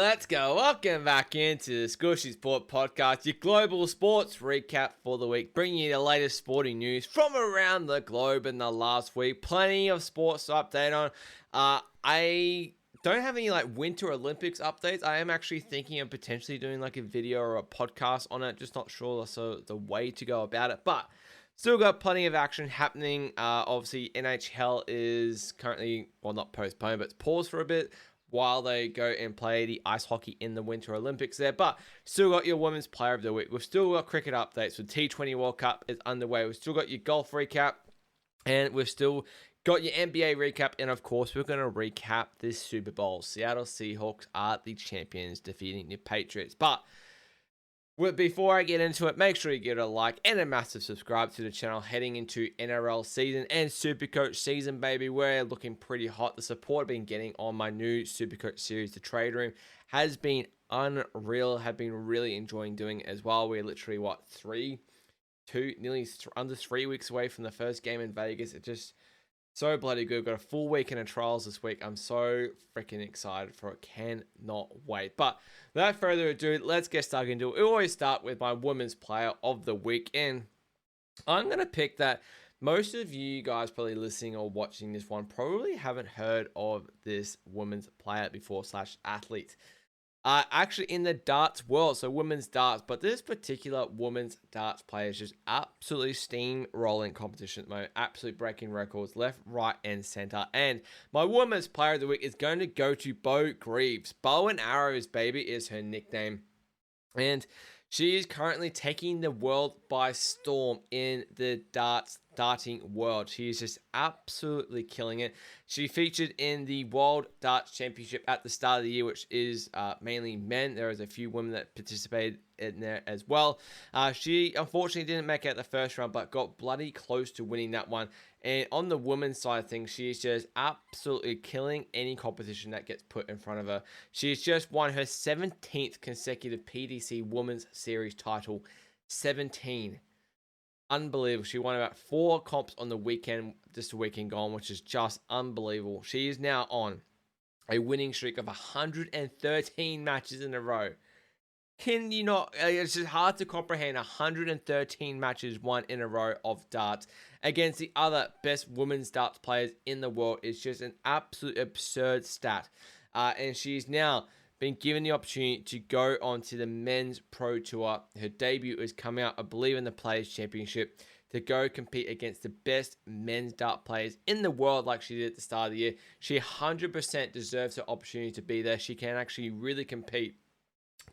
Let's go. Welcome back into the Skooshi Sports podcast, your global sports recap for the week, bringing you the latest sporting news from around the globe in the last week. Plenty of sports to update on. I don't have any Winter Olympics updates. I am actually thinking of potentially doing a video or a podcast on it. Just not sure the way to go about it, but still got plenty of action happening. Obviously, NHL is currently, well, not postponed, but it's paused for a bit while they go and play the ice hockey in the Winter Olympics there. But still got your Women's Player of the Week. We've still got cricket updates. The T20 World Cup is underway. We've still got your golf recap. And we've still got your NBA recap. And, of course, we're going to recap this Super Bowl. Seattle Seahawks are the champions, defeating the Patriots. But before I get into it, make sure you give it a like and a massive subscribe to the channel heading into NRL season and Supercoach season, baby. We're looking pretty hot. The support I've been getting on my new Supercoach series, The Trade Room, has been unreal. Have been really enjoying doing it as well. We're literally, under 3 weeks away from the first game in Vegas. It's just so bloody good. We've got a full weekend of trials this week. I'm so freaking excited for it. Cannot wait. But without further ado, let's get stuck into it. We always start with my Women's Player of the Week. And I'm going to pick that most of you guys probably listening or watching this one probably haven't heard of this women's player before / athlete. Actually in the darts world, so women's darts, but this particular women's darts player is just absolutely steamrolling competition at the moment, absolutely breaking records left, right, and center. And my women's player of the week is going to go to Bo Greaves. Bow and Arrows, baby, is her nickname, and she is currently taking the world by storm in the darting world. She is just absolutely killing it. She featured in the World Darts Championship at the start of the year, which is mainly men. There is a few women that participated in there as well. She unfortunately didn't make it the first round, but got bloody close to winning that one. And on the women's side of things, she is just absolutely killing any competition that gets put in front of her. She's just won her 17th consecutive PDC Women's Series title. 17. Unbelievable. She won about 4 comps on the weekend, just a weekend gone, which is just unbelievable. She is now on a winning streak of 113 matches in a row. Can you not? It's just hard to comprehend 113 matches won in a row of darts against the other best women's darts players in the world. It's just an absolute absurd stat. And she's now been given the opportunity to go on to the men's pro tour. Her debut is coming out, I believe, in the Players Championship to go compete against the best men's dart players in the world like she did at the start of the year. She 100% deserves the opportunity to be there. She can actually really compete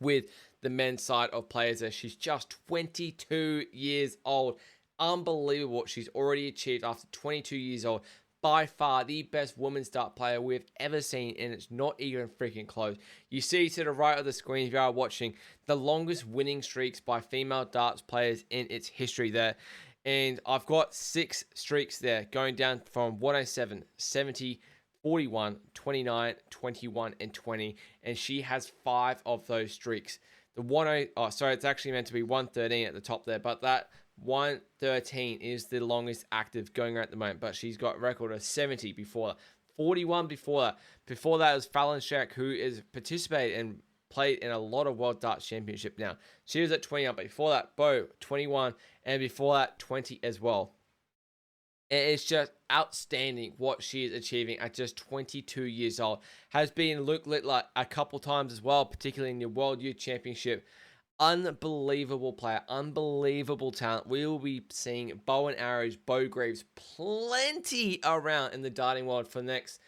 with the men's side of players there. She's just 22 years old. Unbelievable what she's already achieved after 22 years old. By far the best women's dart player we've ever seen, and it's not even freaking close. You see to the right of the screen if you are watching the longest winning streaks by female darts players in its history there. And I've got 6 streaks there going down from 107, 70, 41, 29, 21, and 20. And she has 5 of those streaks. It's actually meant to be 113 at the top there, but that 113 is the longest active going at the moment. But she's got a record of 70 before that, 41 before that. Before that was Fallon Sherrock, who is participated and played in a lot of World Darts Championship now. She was at 21, but before that, Bo, 21, and before that, 20 as well. It's just outstanding what she is achieving at just 22 years old. Has been looked like a couple times as well, particularly in the World Youth Championship. Unbelievable player, unbelievable talent. We will be seeing Bow and Arrows, Bo Greaves, plenty around in the darting world for the next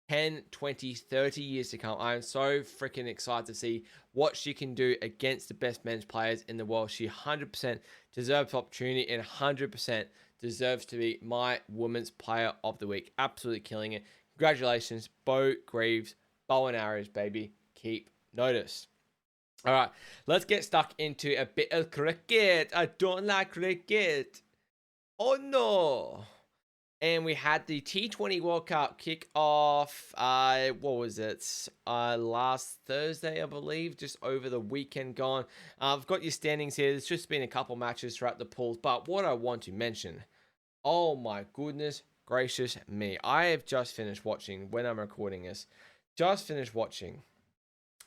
10, 20, 30 years to come. I am so freaking excited to see what she can do against the best men's players in the world. She 100% deserves opportunity and 100% deserves to be my Women's Player of the Week. Absolutely killing it. Congratulations, Bo Greaves, Bow and Arrows, baby. Keep notice. All right, let's get stuck into a bit of cricket. I don't like cricket. Oh, no. And we had the T20 World Cup kick off, last Thursday, I believe, just over the weekend gone. I've got your standings here. There's just been a couple matches throughout the pools, but what I want to mention, oh my goodness gracious me. I have just finished watching, when I'm recording this,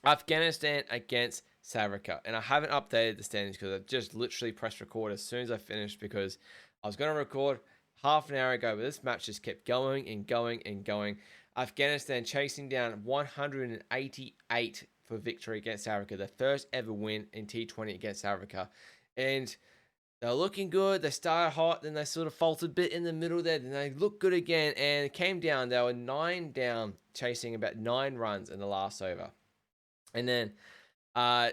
Afghanistan against South Africa. And I haven't updated the standings because I just literally pressed record as soon as I finished because I was going to record half an hour ago, but this match just kept going and going and going. Afghanistan chasing down 188 for victory against South Africa, the first ever win in T20 against South Africa. And they're looking good. They started hot, then they sort of faltered a bit in the middle there. Then they looked good again, and it came down. They were 9 down, chasing about 9 runs in the last over. And then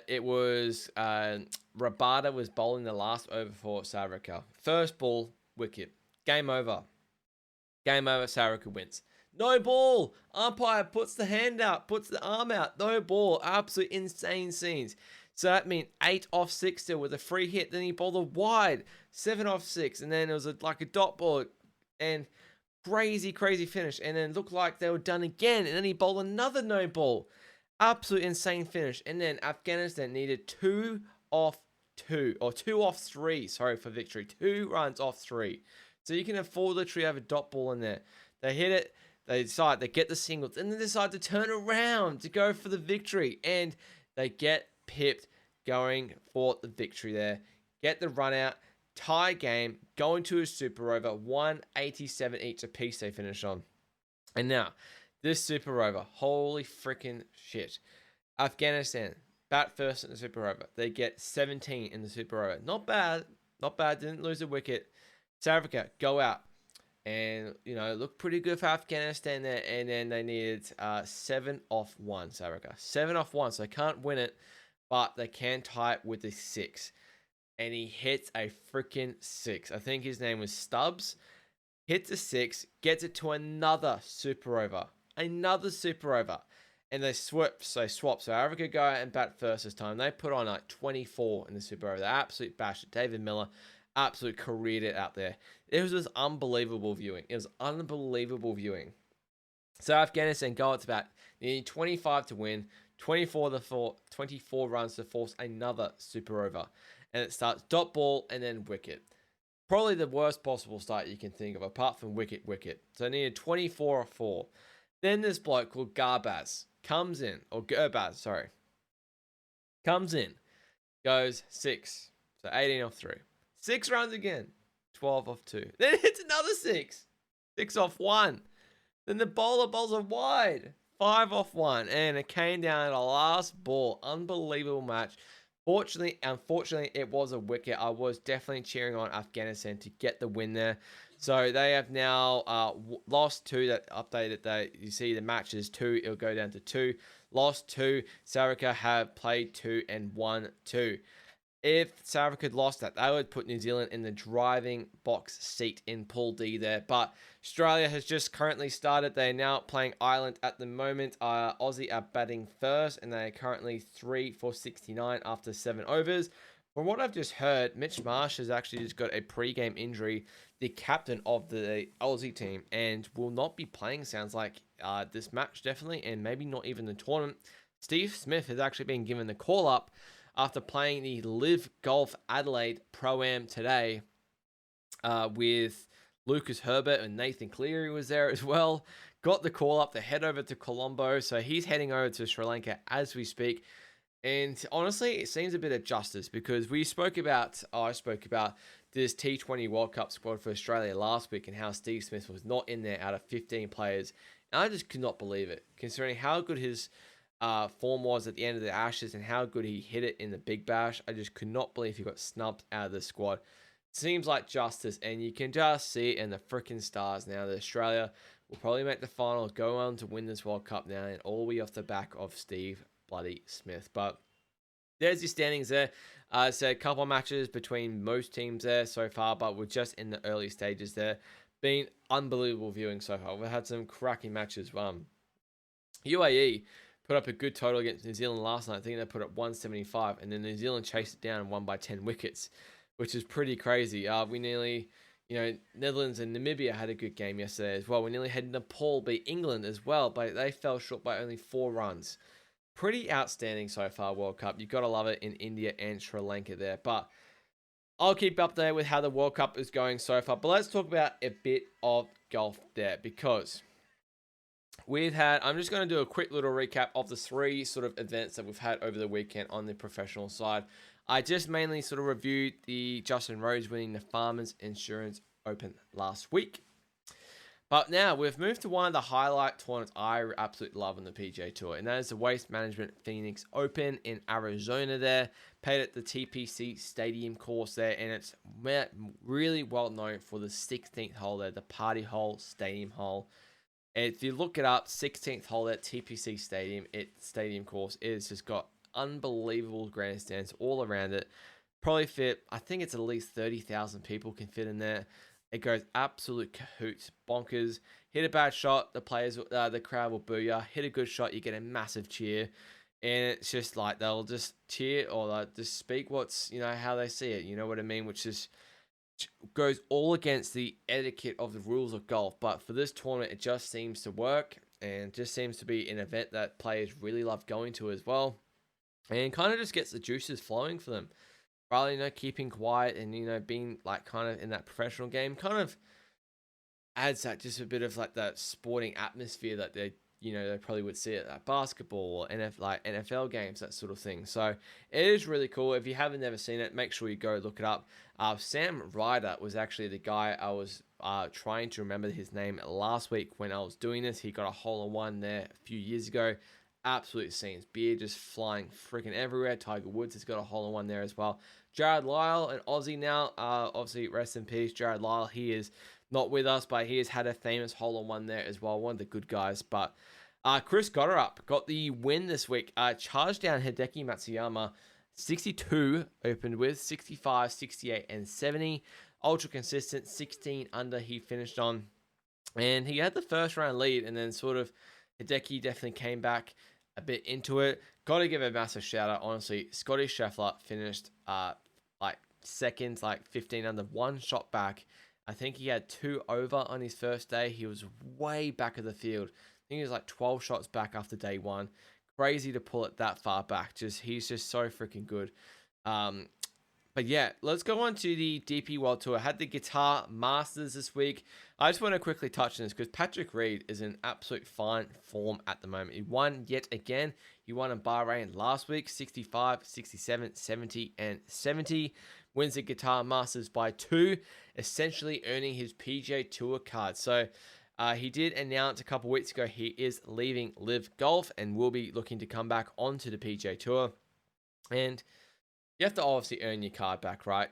it was Rabada was bowling the last over for South Africa. First ball, wicket. Game over. Game over, South Africa wins. No ball. Umpire puts the hand out, puts the arm out. No ball. Absolute insane scenes. So that meant 8 off 6 still with a free hit. Then he bowled a wide, 7 off 6. And then it was like a dot ball. And crazy finish. And then it looked like they were done again. And then he bowled another no ball. Absolute insane finish. And then Afghanistan needed 2 off 2. Or 2 off 3, sorry, for victory. 2 runs off 3. So you can afford literally have a dot ball in there. They hit it. They decide they get the singles. And then decide to turn around to go for the victory. And they get pipped going for the victory there. Get the run out. Tie game. Going to a super over. 187 each apiece they finish on. And now, this super over. Holy freaking shit. Afghanistan. Bat first in the super over. They get 17 in the super over. Not bad. Not bad. Didn't lose a wicket. South Africa go out. And, you know, looked pretty good for Afghanistan there. And then they needed 7 off 1, South Africa. 7 off 1. So they can't win it. But they can tie it with a 6. And he hits a freaking 6. I think his name was Stubbs. Hits a 6. Gets it to another super over. Another super over. And they swap. So Africa go out and bat first this time. They put on like 24 in the super over. They absolute bashed it. David Miller absolute careered it out there. It was just unbelievable viewing. It was unbelievable viewing. So Afghanistan go out to bat. They need 25 to win. 24 runs to force another super over. And it starts dot ball and then wicket. Probably the worst possible start you can think of, apart from wicket. So they needed 24 off 4. Then this bloke called Garbaz comes in, or Gurbaz, sorry. Comes in, goes 6. So 18 off 3. 6 runs again, 12 off 2. Then hits another 6. 6 off 1. Then the bowler bowls a wide, 5 off 1. And it came down to the last ball. Unbelievable match. Unfortunately, it was a wicket. I was definitely cheering on Afghanistan to get the win there. So they have now lost 2. That updated that you see the match is 2. It'll go down to 2. Lost 2. South Africa have played 2 and won 2. If South Africa had lost that, they would put New Zealand in the driving box seat in Pool D there. But Australia has just currently started. They are now playing Ireland at the moment. Aussie are batting first, and they are currently 3 for 69 after 7 overs. From what I've just heard, Mitch Marsh has actually just got a pre-game injury, the captain of the Aussie team, and will not be playing, sounds like, this match definitely, and maybe not even the tournament. Steve Smith has actually been given the call-up after playing the Live Golf Adelaide Pro-Am today with Lucas Herbert and Nathan Cleary was there as well. Got the call up to head over to Colombo. So he's heading over to Sri Lanka as we speak. And honestly, it seems a bit of justice because I spoke about this T20 World Cup squad for Australia last week and how Steve Smith was not in there out of 15 players. And I just could not believe it, considering how good his form was at the end of the Ashes and how good he hit it in the Big Bash. I just could not believe he got snubbed out of the squad. Seems like justice, and you can just see it in the freaking stars now that Australia will probably make the final, go on to win this World Cup now, and all be off the back of Steve bloody Smith. But there's your standings there. So a couple of matches between most teams there so far, but we're just in the early stages there. Been unbelievable viewing so far. We've had some cracking matches. UAE put up a good total against New Zealand last night. I think they put up 175, and then New Zealand chased it down and won by 10 wickets, which is pretty crazy. We nearly, Netherlands and Namibia had a good game yesterday as well. We nearly had Nepal beat England as well, but they fell short by only 4 runs. Pretty outstanding so far, World Cup. You've got to love it in India and Sri Lanka there. But I'll keep up there with how the World Cup is going so far. But let's talk about a bit of golf there, because I'm just going to do a quick little recap of the 3 sort of events that we've had over the weekend on the professional side. I just mainly sort of reviewed the Justin Rose winning the Farmers Insurance Open last week. But now we've moved to one of the highlight tournaments I absolutely love on the PGA Tour, and that is the Waste Management Phoenix Open in Arizona there, played at the TPC Stadium course there, and it's really well known for the 16th hole there, the party hole, stadium hole. And if you look it up, 16th hole at TPC Stadium course, it's just got unbelievable grandstands all around it. Probably fit, I think it's at least 30,000 people can fit in there. It goes absolute cahoots, bonkers. Hit a bad shot, the crowd will boo you. Hit a good shot, you get a massive cheer. And it's just like, they'll just cheer or they'll just speak how they see it. You know what I mean? Which is goes all against the etiquette of the rules of golf. But for this tournament, it just seems to work and just seems to be an event that players really love going to as well. And kind of just gets the juices flowing for them. Rather, keeping quiet and, being like kind of in that professional game kind of adds that just a bit of like that sporting atmosphere that they probably would see at that basketball or NFL games, that sort of thing. So it is really cool. If you haven't never seen it, make sure you go look it up. Sam Ryder was actually the guy I was trying to remember his name last week when I was doing this. He got a hole-in-one there a few years ago. Absolute scenes. Beer just flying freaking everywhere. Tiger Woods has got a hole-in-one there as well. Jared Lyle, an Aussie now. Obviously, rest in peace, Jared Lyle. He is not with us, but he has had a famous hole-in-one there as well. One of the good guys. But Chris Gotterup got the win this week. Charged down Hideki Matsuyama. 62 opened with 65, 68, and 70. Ultra consistent. 16 under he finished on. And he had the first round lead, and then sort of Hideki definitely came back a bit into it. Got to give a massive shout out. Honestly, Scotty Scheffler finished second, 15 under, one shot back. I think he had 2 over on his first day. He was way back of the field. I think he was 12 shots back after day 1. Crazy to pull it that far back. He's just so freaking good. But yeah, let's go on to the DP World Tour. I had the Guitar Masters this week. I just want to quickly touch on this because Patrick Reed is in absolute fine form at the moment. He won yet again. He won in Bahrain last week, 65, 67, 70, and 70. Wins the Guitar Masters by 2, essentially earning his PGA Tour card. So he did announce a couple weeks ago he is leaving Live Golf and will be looking to come back onto the PGA Tour. And you have to obviously earn your card back, right?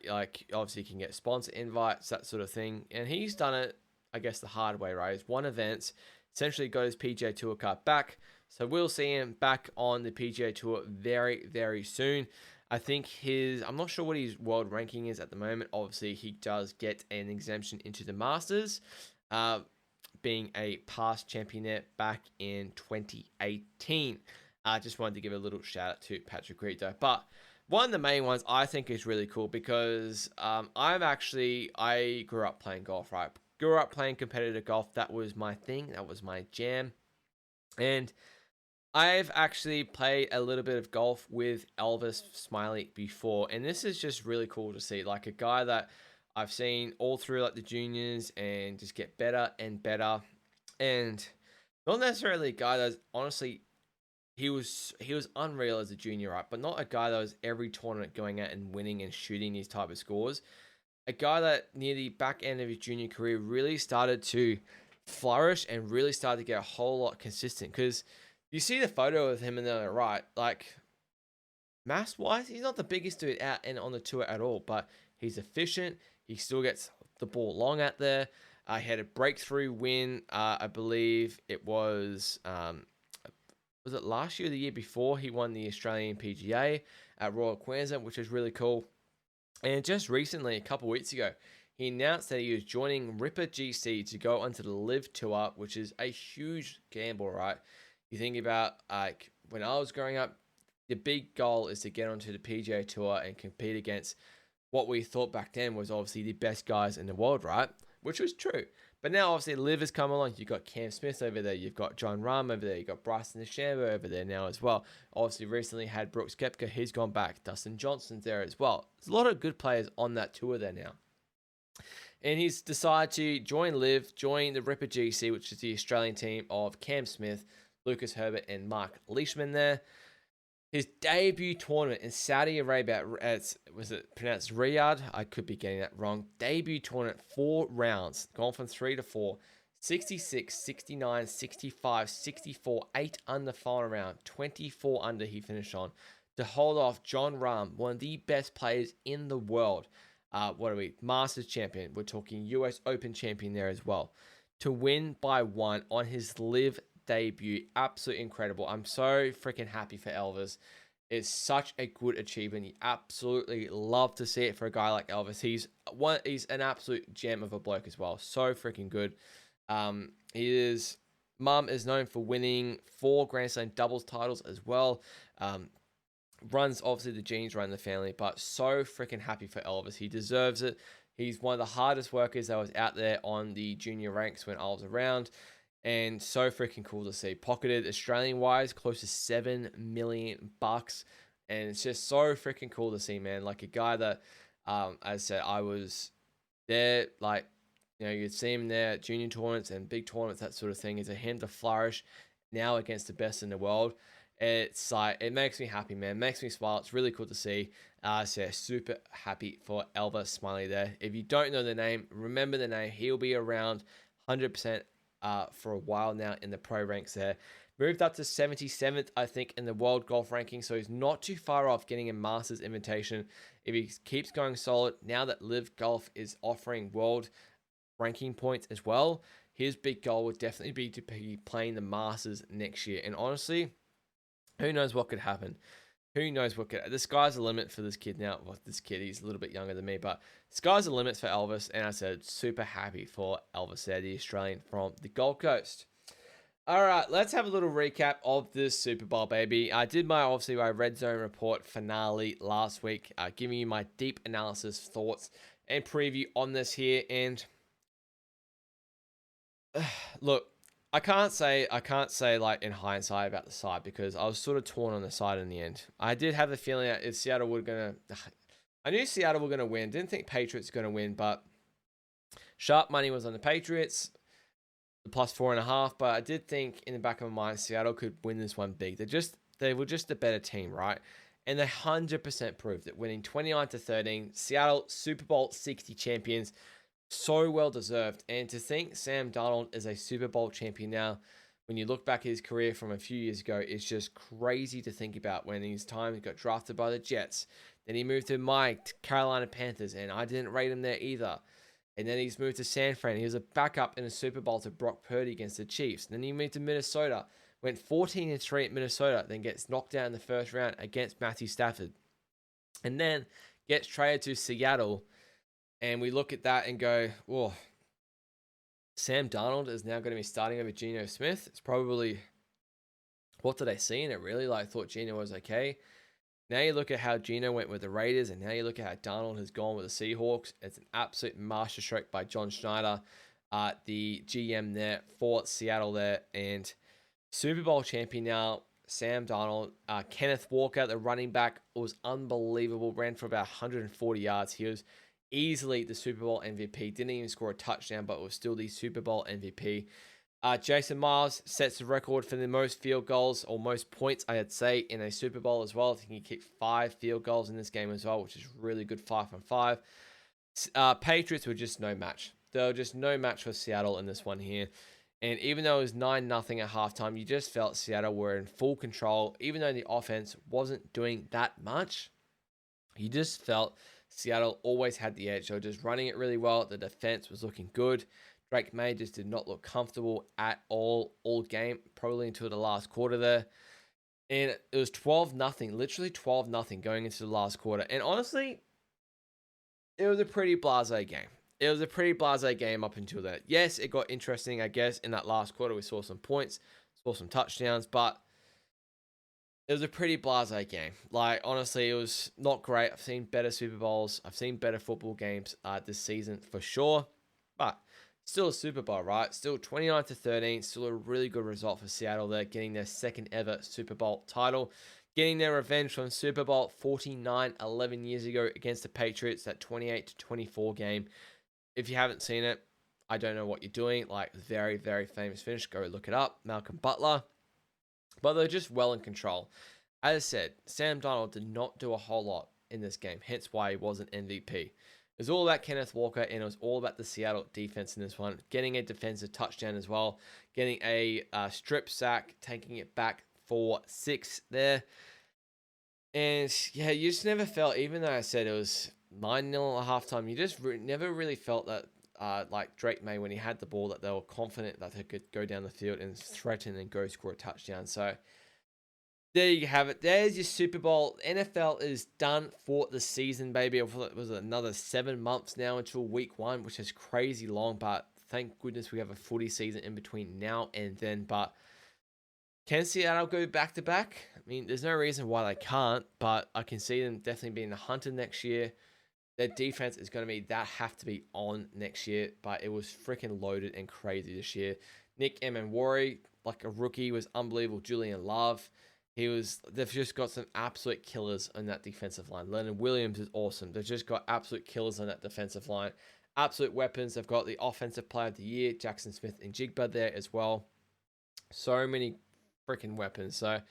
Obviously you can get sponsor invites, that sort of thing. And he's done it, I guess, the hard way, right? He's won events, essentially got his PGA Tour card back. So we'll see him back on the PGA Tour very, very soon. I think I'm not sure what his world ranking is at the moment. Obviously, he does get an exemption into the Masters, being a past championette back in 2018. I just wanted to give a little shout out to Patrick Reed though. But one of the main ones I think is really cool because I grew up playing golf, right? Grew up playing competitive golf. That was my thing. That was my jam. And I've actually played a little bit of golf with Elvis Smylies before. And this is just really cool to see. A guy that I've seen all through the juniors and just get better and better. And not necessarily a guy that's honestly... He was unreal as a junior, right? But not a guy that was every tournament going out and winning and shooting these type of scores. A guy that near the back end of his junior career really started to flourish and really started to get a whole lot consistent. Because you see the photo of him in the right, mass-wise, he's not the biggest dude out and on the tour at all. But he's efficient. He still gets the ball long out there. He had a breakthrough win. I believe it was... was it last year or the year before? He won the Australian PGA at Royal Queensland, which is really cool. And just recently, a couple weeks ago, he announced that he was joining Ripper GC to go onto the Live Tour, which is a huge gamble, right? You think about, when I was growing up, the big goal is to get onto the PGA Tour and compete against what we thought back then was obviously the best guys in the world, right? Which was true. But now, obviously, Liv has come along. You've got Cam Smith over there. You've got John Rahm over there. You've got Bryson DeChambeau over there now as well. Obviously, recently had Brooks Koepka. He's gone back. Dustin Johnson's there as well. There's a lot of good players on that tour there now. And he's decided to join the Ripper GC, which is the Australian team of Cam Smith, Lucas Herbert, and Mark Leishman there. His debut tournament in Saudi Arabia, was it pronounced Riyadh? I could be getting that wrong. Debut tournament, 4 rounds, gone from 3 to 4. 66, 69, 65, 64, 8 under final round, 24 under he finished on to hold off John Rahm, one of the best players in the world. Masters champion. We're talking US Open champion there as well. To win by 1 on his live debut. Absolutely incredible. I'm so freaking happy for Elvis. It's such a good achievement. You absolutely love to see it for a guy like Elvis. He's an absolute gem of a bloke as well. So freaking good. Mum is known for winning 4 Grand Slam doubles titles as well. Runs obviously the genes run in the family, but so freaking happy for Elvis. He deserves it. He's one of the hardest workers that was out there on the junior ranks when I was around, and so freaking cool to see. Pocketed Australian wise close to $7 million, and it's just so freaking cool to see, man. Like a guy that, as I said, I was there, like, you know, you'd see him there at junior tournaments and big tournaments, that sort of thing. Is a him to flourish now against the best in the world. It's like, it makes me happy, man. It makes me smile. It's really cool to see. So super happy for Elvis Smylie there. If you don't know the name, remember the name. He'll be around 100% for a while now in the pro ranks there. Moved up to 77th, I think, in the world golf ranking. So he's not too far off getting a Masters invitation. If he keeps going solid, now that Live Golf is offering world ranking points as well, his big goal would definitely be to be playing the Masters next year. And honestly, who knows what could happen? Who knows what could... The sky's the limit for this kid now. Well, this kid, he's a little bit younger than me, but sky's the limit for Elvis. And I said, super happy for Elvis there, the Australian from the Gold Coast. All right, let's have a little recap of this Super Bowl, baby. I did my Red Zone Report finale last week, giving you my deep analysis, thoughts, and preview on this here. And look, I can't say like in hindsight about the side, because I was sort of torn on the side in the end. I did have the feeling that if Seattle were gonna, I knew Seattle were gonna win. Didn't think Patriots were gonna win, but sharp money was on the Patriots, the +4.5. But I did think in the back of my mind Seattle could win this one big. They were just a better team, right? And they 100% proved it, winning 29-13. Seattle Super Bowl 60 champions. So well deserved. And to think Sam Darnold is a Super Bowl champion now, when you look back at his career from a few years ago, it's just crazy to think about. When his time he got drafted by the Jets, then he moved to Carolina Panthers, and I didn't rate him there either. And then he's moved to San Fran. He was a backup in a Super Bowl to Brock Purdy against the Chiefs. Then he moved to Minnesota, went 14-3 at Minnesota, then gets knocked out in the first round against Matthew Stafford, and then gets traded to Seattle. And we look at that and go, whoa, Sam Darnold is now going to be starting over Geno Smith. It's probably, what did I see in it, really? Like, I thought Geno was okay. Now you look at how Geno went with the Raiders, and now you look at how Darnold has gone with the Seahawks. It's an absolute masterstroke by John Schneider, the GM there for Seattle there. And Super Bowl champion now, Sam Darnold. Kenneth Walker, the running back, was unbelievable. Ran for about 140 yards. He was easily the Super Bowl MVP. Didn't even score a touchdown, but was still the Super Bowl MVP. Jason Myles sets the record for the most field goals, or most points, I'd say, in a Super Bowl as well. I think he kicked 5 field goals in this game as well, which is really good, 5 on 5. Patriots were just no match. They were just no match for Seattle in this one here. And even though it was 9-0 at halftime, you just felt Seattle were in full control. Even though the offense wasn't doing that much, you just felt Seattle always had the edge. They were just running it really well. The defense was looking good. Drake May just did not look comfortable at all game, probably until the last quarter there. And it was 12-0, literally 12-0 going into the last quarter. And honestly, it was a pretty blasé game. It was a pretty blasé game up until that. Yes, it got interesting, I guess. In that last quarter, we saw some points, saw some touchdowns, but it was a pretty blasé game. Like, honestly, it was not great. I've seen better Super Bowls. I've seen better football games this season for sure. But still a Super Bowl, right? Still 29-13. Still a really good result for Seattle there, getting their second ever Super Bowl title. Getting their revenge from Super Bowl 49 11 years ago against the Patriots, that 28-24 game. If you haven't seen it, I don't know what you're doing. Like, very, very famous finish. Go look it up. Malcolm Butler. But they're just well in control. As I said, Sam Darnold did not do a whole lot in this game, hence why he wasn't MVP. It was all about Kenneth Walker, and it was all about the Seattle defense in this one. Getting a defensive touchdown as well. Getting a strip sack, taking it back for 6 there. And yeah, you just never felt, even though I said it was 9-0 at halftime, you just never really felt that like Drake May, when he had the ball, that they were confident that they could go down the field and threaten and go score a touchdown. So there you have it. There's your Super Bowl. NFL is done for the season, baby. It was another 7 months now until week 1, which is crazy long, but thank goodness we have a footy season in between now and then. But can Seattle go back-to-back? I mean, there's no reason why they can't, but I can see them definitely being the hunter next year. Their defense is going to be, that have to be on next year, but it was freaking loaded and crazy this year. Nick Emmanwori, like a rookie, was unbelievable. Julian Love, they've just got some absolute killers on that defensive line. Leonard Williams is awesome. They've just got absolute killers on that defensive line. Absolute weapons. They've got the offensive player of the year, Jackson Smith and Jigba there as well. So many freaking weapons. So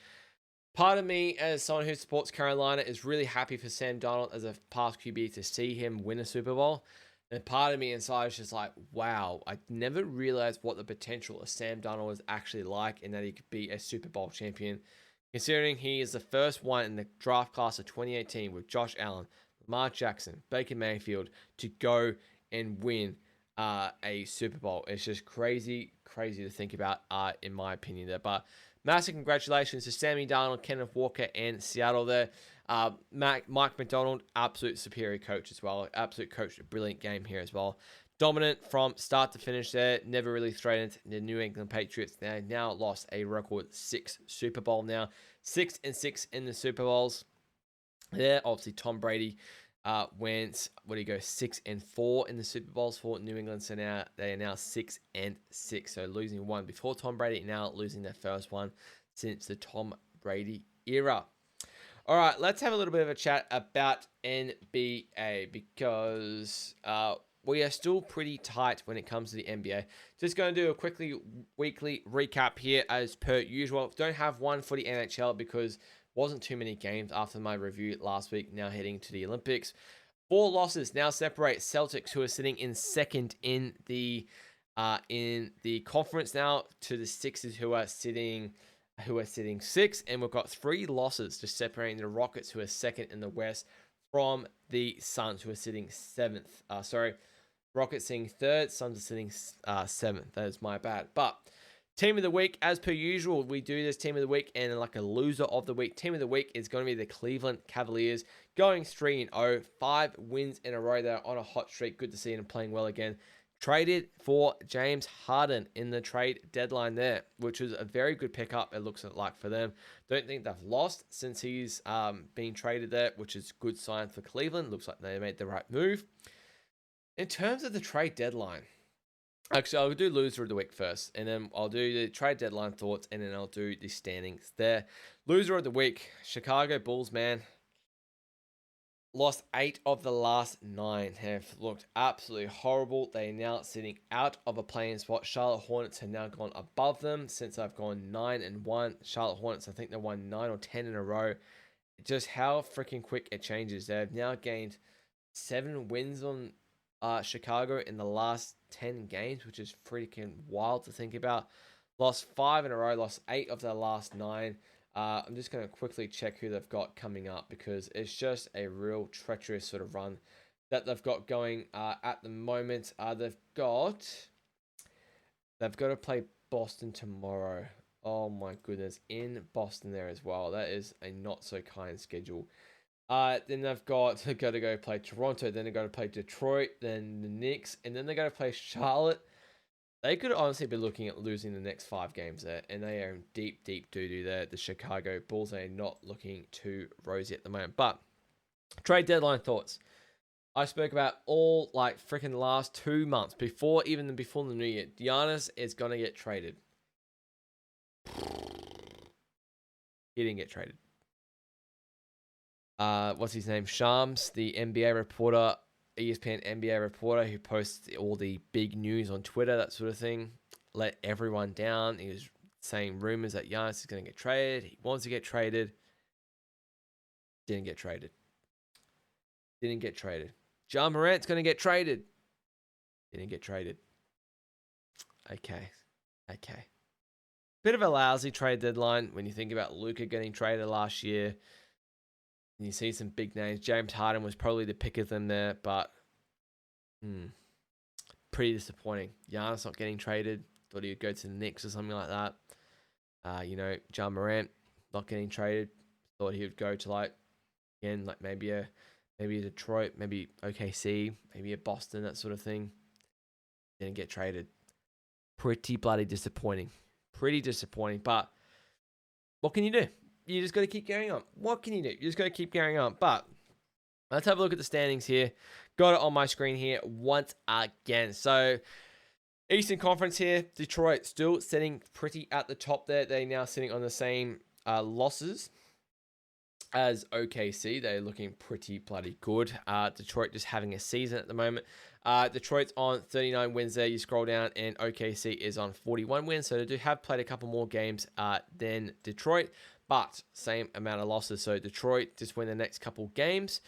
part of me, as someone who supports Carolina, is really happy for Sam Darnold as a past QB to see him win a Super Bowl. And part of me inside is just like, wow, I never realized what the potential of Sam Darnold was actually like, and that he could be a Super Bowl champion. Considering he is the first one in the draft class of 2018 with Josh Allen, Lamar Jackson, Baker Mayfield to go and win a Super Bowl. It's just crazy to think about, in my opinion there. But massive congratulations to Sammy Darnold, Kenneth Walker, and Seattle there. Mike McDonald, absolute superior coach as well. Absolute coach, a brilliant game here as well. Dominant from start to finish there. Never really threatened the New England Patriots. They now lost a record 6 Super Bowl now. 6-6 in the Super Bowls. There, obviously Tom Brady went, 6-4 in the Super Bowls for New England. So now they are now 6-6. So losing one before Tom Brady, now losing their first one since the Tom Brady era. All right, let's have a little bit of a chat about NBA, because we are still pretty tight when it comes to the NBA. Just going to do a weekly recap here as per usual. Don't have one for the NHL because wasn't too many games after my review last week. Now heading to the Olympics. 4 losses now separate Celtics, who are sitting in second in the conference now, to the Sixers, who are sitting 6th, and we've got 3 losses just separating the Rockets, who are second in the West, from the Suns, who are sitting 7th. Rockets sitting 3rd, Suns are sitting 7th. That is my bad. But team of the week, as per usual, we do this team of the week and like a loser of the week. Team of the week is going to be the Cleveland Cavaliers, going 3-0, 5 wins in a row. They're on a hot streak. Good to see them playing well again. Traded for James Harden in the trade deadline there, which was a very good pickup, it looks like, for them. Don't think they've lost since he's been traded there, which is a good sign for Cleveland. Looks like they made the right move. In terms of the trade deadline, actually, I'll do loser of the week first, and then I'll do the trade deadline thoughts, and then I'll do the standings there. Loser of the week, Chicago Bulls, man. Lost 8 of the last 9. Have looked absolutely horrible. They are now sitting out of a playing spot. Charlotte Hornets have now gone above them since I've gone 9-1. Charlotte Hornets, I think they won 9 or 10 in a row. Just how freaking quick it changes. They've now gained 7 wins on Chicago in the last 10 games, which is freaking wild to think about. Lost 5 in a row. Lost 8 of their last 9. I'm just going to quickly check who they've got coming up, because it's just a real treacherous sort of run that they've got going at the moment. They've got to play Boston tomorrow. Oh my goodness, in Boston there as well. That is a not so kind schedule. Then they've got to go play Toronto. Then they've got to play Detroit. Then the Knicks, and then they got to play Charlotte. They could honestly be looking at losing the next 5 games there, and they are in deep doo-doo there. The Chicago Bulls are not looking too rosy at the moment. But trade deadline thoughts. I spoke about all like freaking last 2 months before the new year. Giannis is gonna get traded. He didn't get traded. What's his name? Shams, the NBA reporter, ESPN NBA reporter who posts all the big news on Twitter, that sort of thing, let everyone down. He was saying rumors that Giannis is going to get traded. He wants to get traded. Didn't get traded. Ja Morant's going to get traded. Didn't get traded. Okay. Bit of a lousy trade deadline when you think about Luka getting traded last year. And you see some big names. James Harden was probably the pick of them there, but pretty disappointing. Giannis not getting traded. Thought he would go to the Knicks or something like that. Ja Morant not getting traded. Thought he would go to maybe a Detroit, maybe OKC, maybe a Boston, that sort of thing. Didn't get traded. Pretty bloody disappointing. But what can you do? You just got to keep going on. What can you do? You just got to keep going on. But let's have a look at the standings here. Got it on my screen here once again. So Eastern Conference here, Detroit still sitting pretty at the top there. They're now sitting on the same losses as OKC. They're looking pretty bloody good. Detroit just having a season at the moment. Detroit's on 39 wins there. You scroll down and OKC is on 41 wins. So they do have played a couple more games than Detroit, but same amount of losses. So Detroit just win the next couple games.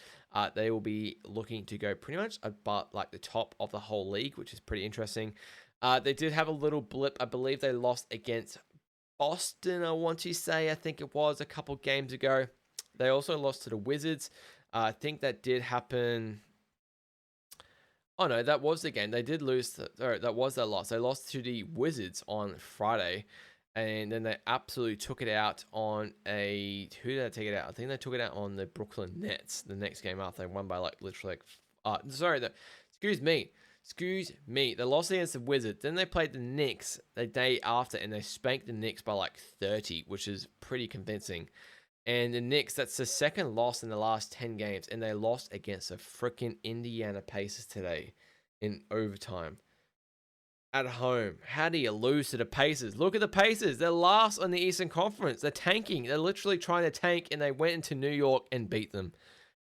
They will be looking to go pretty much about like the top of the whole league, which is pretty interesting. They did have a little blip. I believe they lost against Boston, I think it was a couple games ago. They also lost to the Wizards. I think that did happen. Oh, no, that was the game. They did lose. That was their loss. They lost to the Wizards on Friday. And then they absolutely took it out on who did they take it out? I think they took it out on the Brooklyn Nets the next game after they won by excuse me. They lost against the Wizards. Then they played the Knicks the day after and they spanked the Knicks by 30, which is pretty convincing. And the Knicks, that's the second loss in the last 10 games. And they lost against the freaking Indiana Pacers today in overtime. At home. How do you lose to the Pacers? Look at the Pacers. They're last on the Eastern Conference. They're tanking. They're literally trying to tank, and they went into New York and beat them.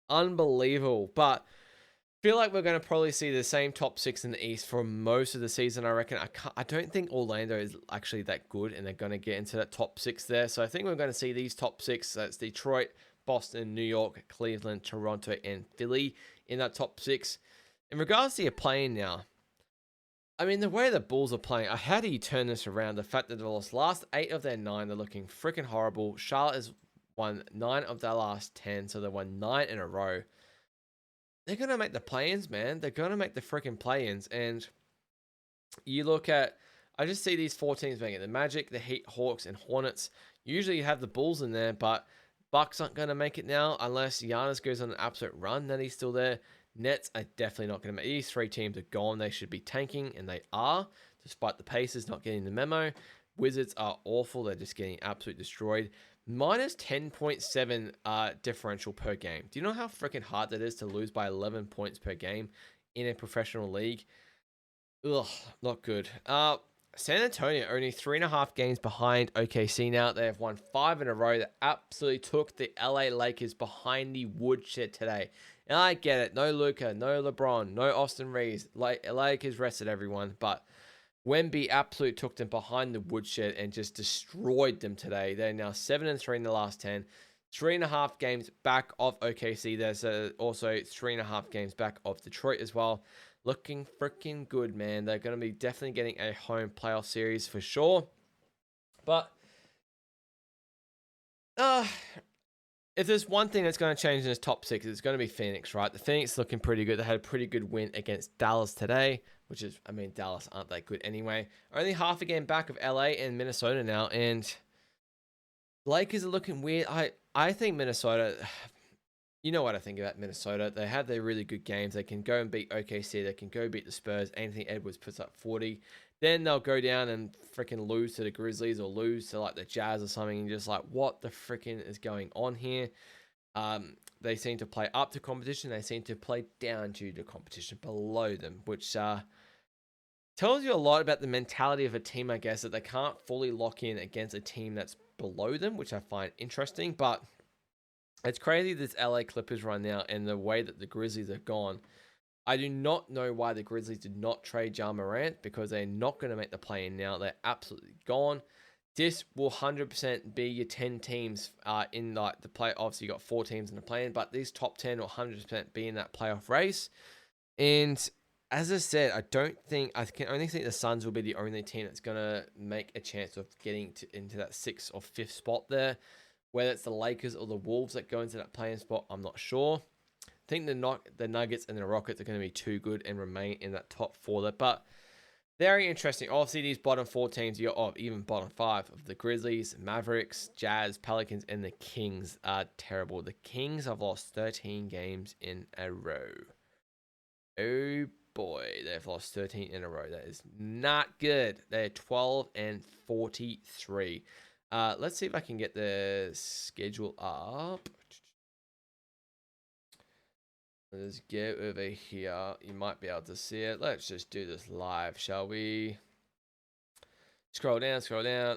Unbelievable. But I feel like we're going to probably see the same top six in the East for most of the season, I reckon. I don't think Orlando is actually that good, and they're going to get into that top six there. So I think we're going to see these top six. That's Detroit, Boston, New York, Cleveland, Toronto, and Philly in that top six. In regards to your playing now, I mean, the way the Bulls are playing, how do you turn this around? The fact that they lost last 8 of their 9, they're looking freaking horrible. Charlotte has won 9 of their last 10, so they won 9 in a row. They're going to make the play-ins, man. They're going to make the freaking play-ins. And you look at, I just see these 4 teams making it. The Magic, the Heat, Hawks, and Hornets. Usually you have the Bulls in there, but Bucks aren't going to make it now unless Giannis goes on an absolute run, then he's still there. Nets are definitely not going to make. These 3 teams are gone. They should be tanking, and they are, despite the Pacers not getting the memo. Wizards are awful. They're just getting absolutely destroyed. Minus 10.7 differential per game. Do you know how freaking hard that is to lose by 11 points per game in a professional league? Ugh, not good. San Antonio only 3.5 games behind OKC now. They have won 5 in a row. That absolutely took the LA Lakers behind the woodshed today. And I get it. No Luka, no LeBron, no Austin Reeves. Lakers rested everyone. But Wemby absolutely took them behind the woodshed and just destroyed them today. They're now 7-3 in the last 10. 3.5 games back of OKC. There's also 3.5 games back of Detroit as well. Looking freaking good, man. They're going to be definitely getting a home playoff series for sure. But if there's one thing that's going to change in this top 6, it's going to be Phoenix, right? The Phoenix is looking pretty good. They had a pretty good win against Dallas today, which is, I mean, Dallas aren't that good anyway. Only half a game back of LA and Minnesota now, and Lakers are looking weird. I think Minnesota, you know what I think about Minnesota. They have their really good games. They can go and beat OKC. They can go beat the Spurs. Anthony Edwards puts up 40. Then they'll go down and freaking lose to the Grizzlies or lose to the Jazz or something. And just what the freaking is going on here? They seem to play up to competition. They seem to play down to the competition below them, which tells you a lot about the mentality of a team, I guess, that they can't fully lock in against a team that's below them, which I find interesting. But it's crazy this LA Clippers run now and the way that the Grizzlies have gone. I do not know why the Grizzlies did not trade Ja Morant, because they're not going to make the play-in now. They're absolutely gone. This will 100% be your 10 teams in like the play. Obviously, you got 4 teams in the play-in, but these top 10 will 100% be in that playoff race. And as I said, I can only think the Suns will be the only team that's going to make a chance of getting into that 6th or 5th spot there. Whether it's the Lakers or the Wolves that go into that play-in spot, I'm not sure. I think the Nuggets and the Rockets are going to be too good and remain in that top 4 there. But very interesting. Obviously, these bottom 4 teams, even bottom 5 of the Grizzlies, Mavericks, Jazz, Pelicans, and the Kings are terrible. The Kings have lost 13 games in a row. Oh boy, they've lost 13 in a row. That is not good. They're 12-43. Let's see if I can get the schedule up. Let's go over here. You might be able to see it. Let's just do this live, shall we? Scroll down.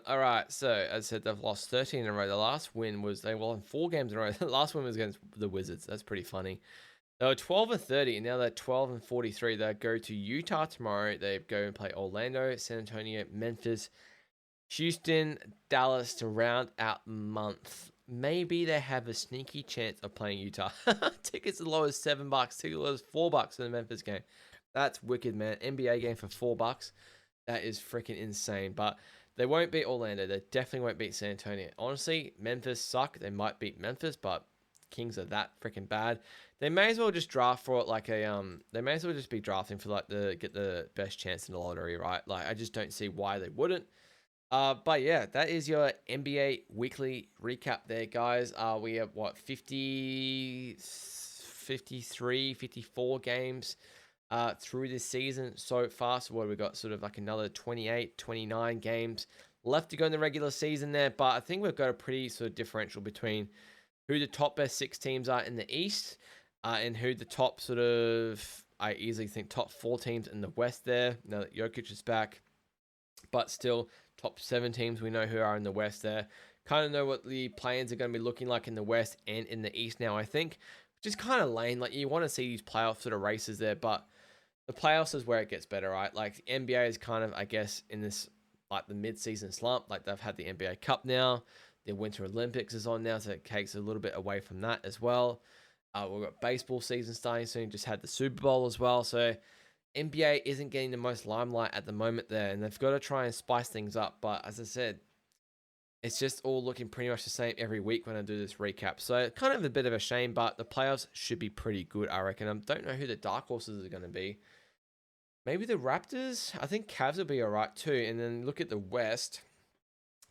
All right, so as I said, they've lost 13 in a row. The last win was, they won 4 games in a row. The last win was against the Wizards. That's pretty funny. They were 12-30, and now they're 12-43. They go to Utah tomorrow. They go and play Orlando, San Antonio, Memphis, Houston, Dallas to round out month. Maybe they have a sneaky chance of playing Utah. Tickets as low as $7. Tickets as low as $4 for the Memphis game. That's wicked, man. NBA game for $4. That is freaking insane. But they won't beat Orlando. They definitely won't beat San Antonio. Honestly, Memphis suck. They might beat Memphis, but Kings are that freaking bad. They may as well just draft for it like a They may as well just be drafting for like get the best chance in the lottery, right? Like, I just don't see why they wouldn't. But yeah, that is your NBA weekly recap there, guys. We have, 50, 53, 54 games through this season so far. So what have we got? Sort of like another 28, 29 games left to go in the regular season there. But I think we've got a pretty sort of differential between who the top best 6 teams are in the East and who the top sort of, I easily think, top 4 teams in the West there, now that Jokic is back. But still, top 7 teams we know who are in the West there. Kind of know what the plans are going to be looking like in the West and in the East now, I think. Which is kind of lame. Like, you want to see these playoff sort of races there, but the playoffs is where it gets better, right? Like, the NBA is kind of, I guess, in this, like, the mid-season slump. Like, they've had the NBA Cup now. The Winter Olympics is on now, so it takes a little bit away from that as well. We've got baseball season starting soon. Just had the Super Bowl as well, so NBA isn't getting the most limelight at the moment there, and they've got to try and spice things up. But as I said, it's just all looking pretty much the same every week when I do this recap. So kind of a bit of a shame, but the playoffs should be pretty good, I reckon. I don't know who the dark horses are going to be. Maybe the Raptors? I think Cavs will be all right too. And then look at the West.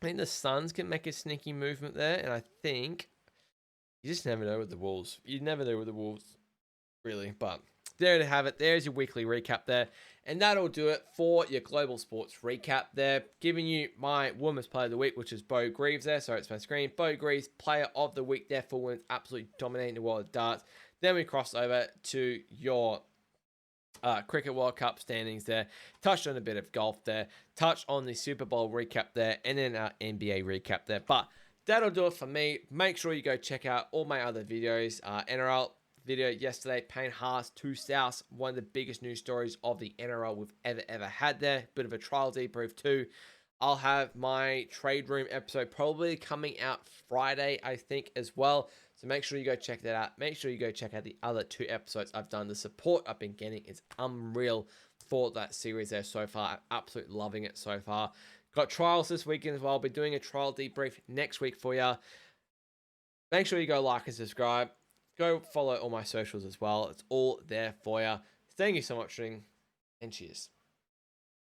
I think the Suns can make a sneaky movement there, and I think you just never know with the Wolves. You never know with the Wolves, really, but there to have it. There's your weekly recap there. And that'll do it for your global sports recap there. Giving you my Women's Player of the Week, which is Bo Greaves there. Sorry, it's my screen. Bo Greaves, Player of the Week there for women's, absolutely dominating the world of darts. Then we cross over to your Cricket World Cup standings there. Touched on a bit of golf there. Touched on the Super Bowl recap there. And then our NBA recap there. But that'll do it for me. Make sure you go check out all my other videos. NRL video yesterday, Payne Haas to South, one of the biggest news stories of the NRL we've ever had there. Bit of a trial debrief too. I'll have my trade room episode probably coming out Friday, I think, as well. So make sure you go check that out. Make sure you go check out the other 2 episodes I've done. The support I've been getting is unreal for that series there so far. I'm absolutely loving it so far. Got trials this weekend as well. I'll be doing a trial debrief next week for you. Make sure you go like and subscribe. Go follow all my socials as well. It's all there for you. Thank you so much for watching, and cheers.